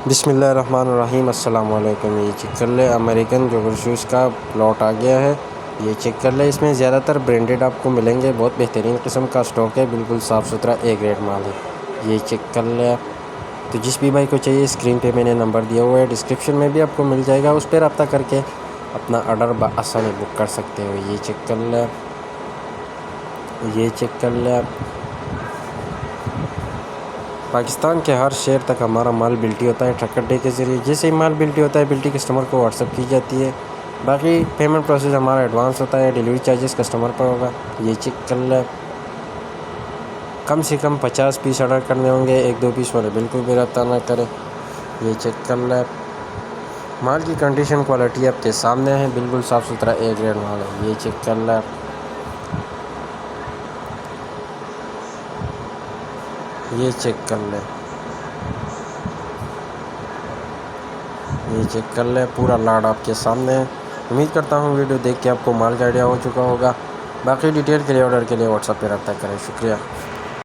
بسم اللہ الرحمن الرحیم۔ السلام علیکم۔ یہ چیک کر لیں، امریکن جوگر شوز کا پلاٹ آ گیا ہے۔ یہ چیک کر لیں، اس میں زیادہ تر برینڈڈ آپ کو ملیں گے، بہت بہترین قسم کا سٹاک ہے، بالکل صاف ستھرا اے گریڈ مال ہے۔ یہ چیک کر لیں، تو جس بھی بھائی کو چاہیے اسکرین پہ میں نے نمبر دیا ہوا ہے، ڈسکرپشن میں بھی آپ کو مل جائے گا، اس پہ رابطہ کر کے اپنا آرڈر بآسانی بک کر سکتے ہو۔ یہ چیک کر لیں، یہ چیک کر لیں، پاکستان کے ہر شہر تک ہمارا مال بلٹی ہوتا ہے ٹرک اڈے کے ذریعے۔ جیسے ہی مال بلٹی ہوتا ہے، بلٹی کسٹمر کو واٹس ایپ کی جاتی ہے، باقی پیمنٹ پروسیس ہمارا ایڈوانس ہوتا ہے، ڈیلیوری چارجز کسٹمر پر ہوگا۔ یہ چیک کر لیں، کم سے کم 50 پیس آرڈر کرنے ہوں گے، 1-2 پیس والے بالکل بھی رابطہ نہ کریں۔ یہ چیک کر لیں، مال کی کنڈیشن کوالٹی آپ کے سامنے ہے، بالکل صاف ستھرا اے گریڈ مال ہے۔ یہ چیک کر لیں، یہ چیک کر لیں، یہ چیک کر لیں، پورا لاڈ آپ کے سامنے ہے۔ امید کرتا ہوں ویڈیو دیکھ کے آپ کو مال کا آئیڈیا ہو چکا ہوگا۔ باقی ڈیٹیل کے لیے آرڈر کے لیے واٹس ایپ پہ رابطہ کریں۔ شکریہ۔